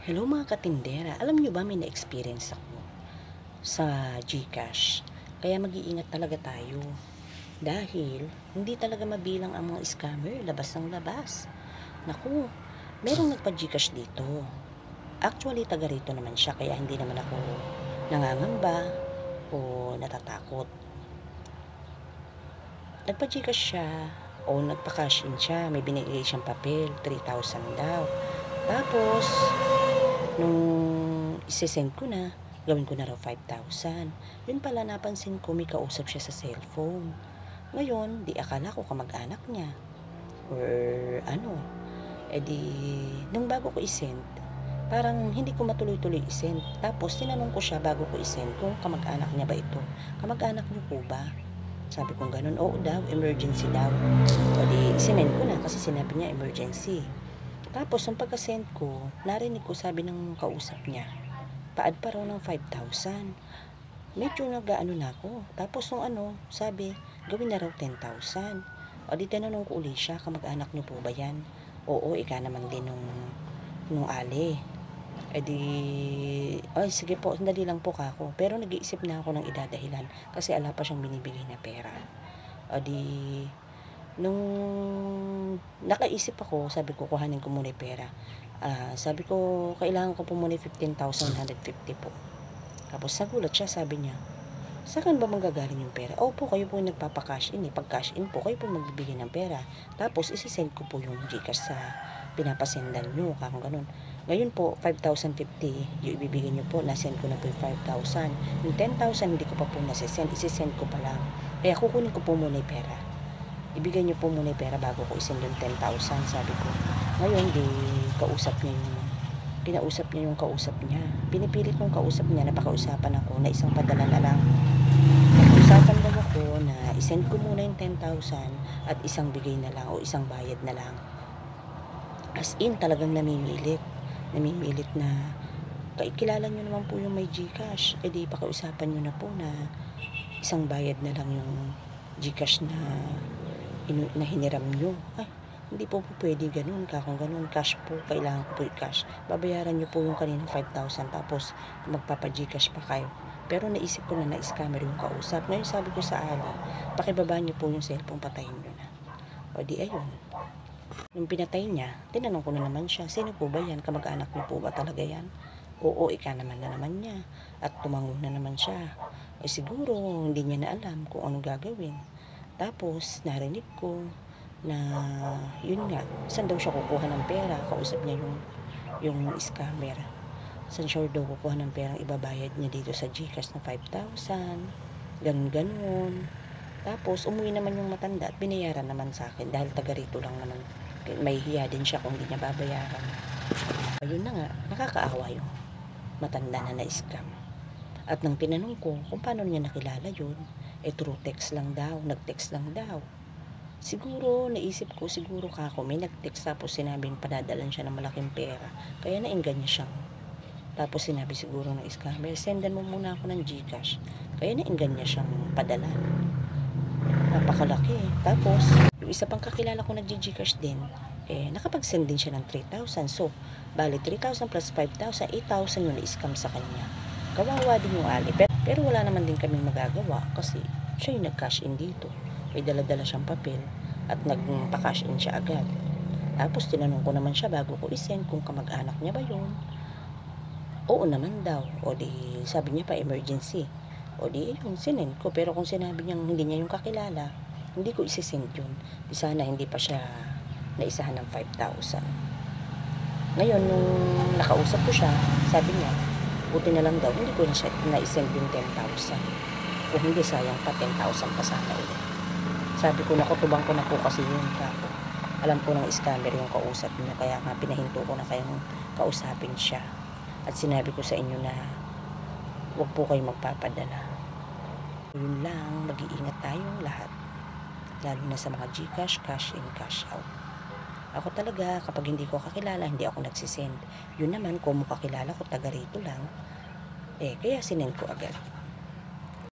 Hello mga katindera, alam nyo ba may na-experience ako sa GCash? Kaya mag-iingat talaga tayo. Dahil hindi talaga mabilang ang mga scammer, labas ng labas. Naku, merong nagpa-GCash dito. Actually, taga rito naman siya, kaya hindi naman ako nangangamba o natatakot. Nagpa-GCash siya o nagpa-cash in siya, may binigay siyang papel, 3,000 daw. Tapos, nung isesend ko na, gawin ko na raw 5,000. Yun pala napansin ko may kausap siya sa cellphone. Ngayon, di akala ko kamag-anak niya. Or ano. E di, nung bago ko isend, parang hindi ko matuloy-tuloy isend. Tapos, tinanong ko siya bago ko isend kung kamag-anak niya ba ito. Kamag-anak niyo po ba? Sabi ko ganun, oo daw, emergency daw. O di, sinend ko na kasi sinabi niya emergency. Tapos, nung pagka-send ko, narinig ko sabi ng kausap niya, paad pa raw ng 5,000. Medyo nag-ano na ako. Tapos, nung sabi, gawin na raw 10,000. O di, tinanong ko ulit siya, kamag-anak niyo po ba yan? Oo, ika naman din nung ali. E di, ay sige po, sandali lang po kako. Pero nag-iisip na ako ng idadahilan kasi ala pa siyang binibigay na pera. O di, nung nakaisip ako, sabi ko, kuhanin ko muna yung pera. Sabi ko, kailangan ko po muna 15,150 po. Tapos nagulat siya, sabi niya, saan ba manggagaling yung pera? Opo, kayo po yung nagpapakash in. Pag cash in po, kayo po magbibigay ng pera. Tapos isisend ko po yung Gcash sa pinapasendan nyo, kakang ganun. Ngayon po, 5,050 yung ibibigay nyo po. Nasend ko na po yung 5,000. Yung 10,000 hindi ko pa po nasisend. Isisend ko pa lang. Kaya kukunin ko po muna yung pera. Ibigay nyo po muna yung pera bago ko isend yung 10,000, sabi ko. Ngayon, kinausap niya yung kausap niya. Pinipilit ng kausap niya, napakausapan ako na isang padala na lang. Usapan daw ako na isend ko muna yung 10,000 at isang bigay na lang o isang bayad na lang. As in, talagang namimilit na kilala nyo naman po yung may Gcash. E di, pakiusapan nyo na po na isang bayad na lang yung Gcash na hiniram nyo. Ay, hindi po pwede ganun. Kung ganun, cash po, kailangan ko po yung cash. Babayaran nyo po yung kaninang 5,000 tapos magpapa-Gcash pa kayo. Pero naisip ko na na-scammer yung kausap. Ngayon sabi ko sa Ali, pakibaba nyo po yung cellphone, patayin nyo na. O di ayun. Nung pinatay niya, tinanong ko na naman siya, sino po ba yan? Kamag-anak niyo po ba talaga yan? Oo, ika naman na naman niya. At tumango na naman siya. Eh siguro, hindi niya na alam kung anong gagawin. Tapos, narinig ko na, yun nga, saan daw siya kukuha ng pera? Kausap niya yung scammer. Saan siya daw kukuha ng perang ibabayad niya dito sa Gcash na 5,000? Ganun. Tapos, umuwi naman yung matanda at binayaran naman sa akin dahil taga rito lang naman. May hiya din siya kung hindi niya babayaran. Ayun na nga, nakakaawa yung matanda na na-scam. At nang tinanong ko kung paano niya nakilala yun, through text lang daw, nag-text lang daw. Siguro, naisip ko, siguro kako, may nag-text tapos sinabing padadalan siya ng malaking pera. Kaya nainggan niya siyang. Tapos sinabi siguro ng scammer, sendan mo muna ako ng Gcash. Kaya nainggan niya siyang padalan. Napakalaki. Tapos, yung isa pang kakilala ko na Gcash din, nakapag-send din siya ng 3,000. So, bali 3,000 plus 5,000, 8,000 yung na-scam sa kanya. Kawawa din yung Ali. Pero wala naman din kaming magagawa kasi siya yung nag-cash in dito. May dala-dala siyang papel at nagpa-cash in siya agad. Tapos, tinanong ko naman siya bago ko isend kung kamag-anak niya ba yun. Oo naman daw. O di, sabi niya pa emergency. O di, yun, sinend ko. Pero kung sinabi niyang hindi niya yung kakilala, hindi ko isisend yun. Di sana hindi pa siya naisahan ng 5,000. Ngayon, nung nakausap ko siya, sabi niya, buti na lang daw, hindi ko na siya naisend yung 10,000. Kung hindi, sayang pa, 10,000 pa sana ulit. Sabi ko, nakutubang ko na po kasi yun. Kako. Alam ko ng scammer yung kausap niya, kaya nga pinahinto ko na kayong kausapin siya. At sinabi ko sa inyo na huwag po kayo magpapadala. Yun lang, mag-iingat tayong lahat. Lalo na sa mga Gcash, cash in, cash out. Ako talaga, kapag hindi ko kakilala, hindi ako nagsisend. Yun naman, kung kakilala ko, taga rito lang, kaya sinend ko agad.